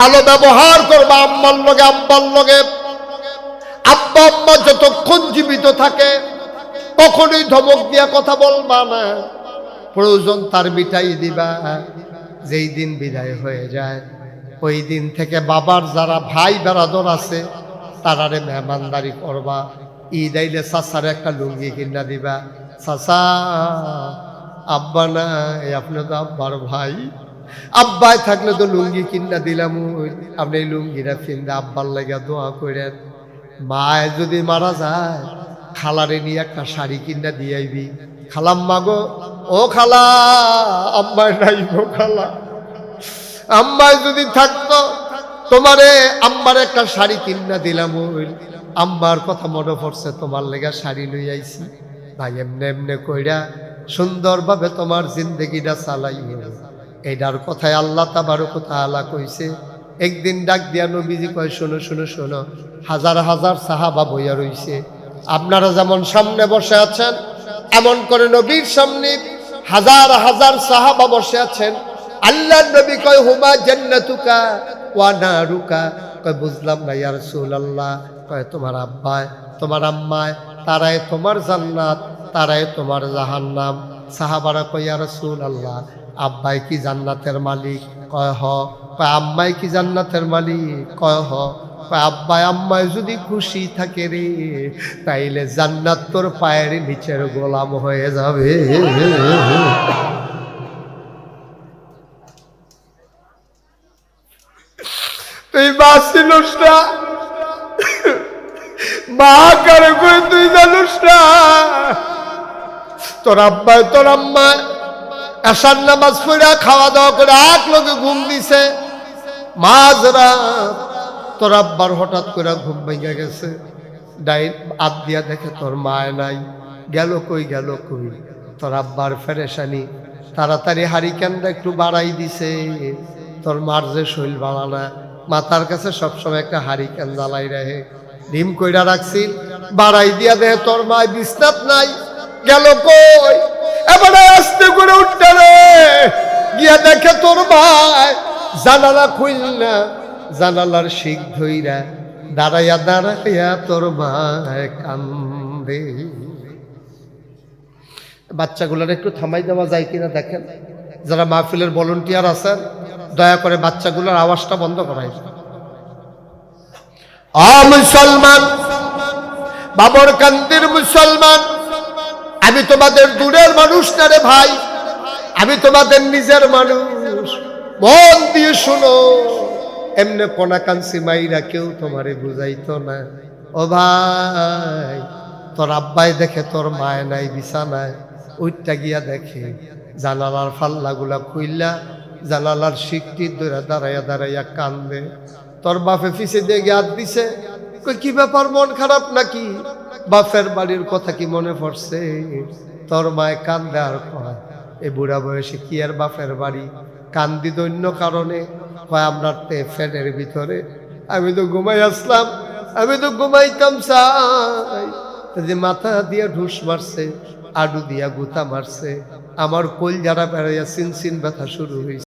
ভালো ব্যবহার করবা আম্মার লগে, আব্বার লগে। আব্বা আম্মা যতক্ষণ জীবিত থাকে কখনোই ধমক দিয়া কথা বলবা না, প্রয়োজন তার বিটাই দিবা। যেই দিন বিদায় হয়ে যায় ওই দিন থেকে বাবার যারা ভাই বেরাদর আছে তারারে মেহমানদারি করবা। ঈদ আইলে চাচারে একটা লুঙ্গি কিনা দিবা। চাচা, আব্বা না, আপনি তো আব্বার ভাই, আব্বায় থাকলে তো লুঙ্গি কিনা দিলাম, আপনি এই লুঙ্গিটা কিনতে আব্বার লেগে দোয়া করেন। মায় যদি মারা যায় খালারে নিয়ে একটা শাড়ি কিনা দিয়ে আইবি। খালাম্মা গো, ও খালা, আম্মায় নাই গো খালা, আম্মায় যদি থাকতো তোমারে আম্মার একটা শাড়ি কিনা দিলাম, আম্মার কথা মনে পড়ছে, তোমার লেগে শাড়ি লই আইছি। ভাই এমনে এমনে কইরা সুন্দরভাবে তোমার জিন্দগিটা চালাইও। এইটার কথায় আল্লাহ তাবারক ওয়া তাআলা কইছে। একদিন ডাক দিয়া নবীজি কয়, শোনো শোনো শোনো, হাজার হাজার সাহাবা বইয়া রইছে, আপনারা যেমন সামনে বসে আছেন এমন করে নবীর সামনে হাজার হাজার সাহাবা বসে আছেন। আল্লাহর নবী কয়, হুমা জান্নাতুকা ওয়া নারুকা। কয় বুঝলাম না ইয়া রাসূলুল্লাহ। কয় তোমার আব্বায় তোমার আম্মায় তারাই তোমার জান্নাত, তারাই তোমার জাহান্নাম। সাহাবারা কয়, ইয়া রাসূলুল্লাহ, আব্বাই কি জান্নাতের মালিক? কয় হ। কয় আম্মাই কি জান্নাতের মালিক? কয় হ। কয় আব্বাই আম্মাই যদি খুশি থাকে রে তাইলে জান্নাত তোর পায়ের নিচের গোলাম হয়ে যাবে। তুই বাঁচিলস না, মা কারে কই তুই জানিস না? তোর আব্বাই তোর আম্মায় এশার নামাজ পড়া খাওয়া দাওয়া করে এক লোকে ঘুম দিছে। মাঝরাত তোর আব্বার হঠাৎ করে ঘুম ভেঙে গেছে, ডাইন হাত দিয়া দেখে তোর মায় নাই। গেল কই গেল কই? তোর আব্বার ফেরেশানি, তাড়াতাড়ি হারিকেনটা একটু বাড়াই দিছে। তোর মার যে শৈল বাড়ানা, মাথার কাছে সবসময় একটা হারিকেন জ্বালাই রাখে, ডিম কইরা রাখছি, বাড়াই দিয়া দেহে তোর মায় বিছনাত নাই। গেল কই? এবারে আস্তে করে উঠতে রে, গিয়া দেখে তোর মায় জানালা খুলনা, জানালার শিক ধইরা দাঁড়াইয়া দাঁড়াইয়া তোর মায় কান্দে। বাচ্চাগুলোর একটু থামাই দেওয়া যায় কিনা দেখেন, যারা মাহফিলের ভলান্টিয়ার আছেন দয়া করে বাচ্চাগুলোর আওয়াজটা বন্ধ করাই। মুসলমান, বাবর কান্দির মুসলমান, আমি তোমাদের দূরের মানুষ না রে ভাই, আমি তোমাদের নিজের মানুষ। মন দিয়ে শুনো, এমনে কোনা কান্সি মাইরা কেউ তোমারে বুঝাইতো না। ও ভাই, তোর আব্বাই দেখে তোর মায় নাই বিছানায়, ওইটা গিয়া দেখে জানালার ফাল্লাগুলা খুইলা জানালার শিকটি ধরে দাঁড়াইয়া দাঁড়াইয়া কান্দে। তোর বাপে ফিসে দিয়ে হাত দিছে। কি ব্যাপার, মন খারাপ নাকি? বাপের বাড়ির কথা কি মনে পড়ছে? তোর মায় কান্দে আর কয়, এই বুড়া বয়সে কি আর বাপের বাড়ি? কান্দি দৈন্য কারণে। কয় আমরা ফ্যানের ভিতরে, আমি তো ঘুমাই আসলাম, আমি তো ঘুমাইতাম চাই, যে মাথা দিয়া ঢুস মারছে, আডু দিয়া গুতা মারছে, আমার কল যারা বেড়াইয়া চিনচিন ব্যথা শুরু হয়েছে।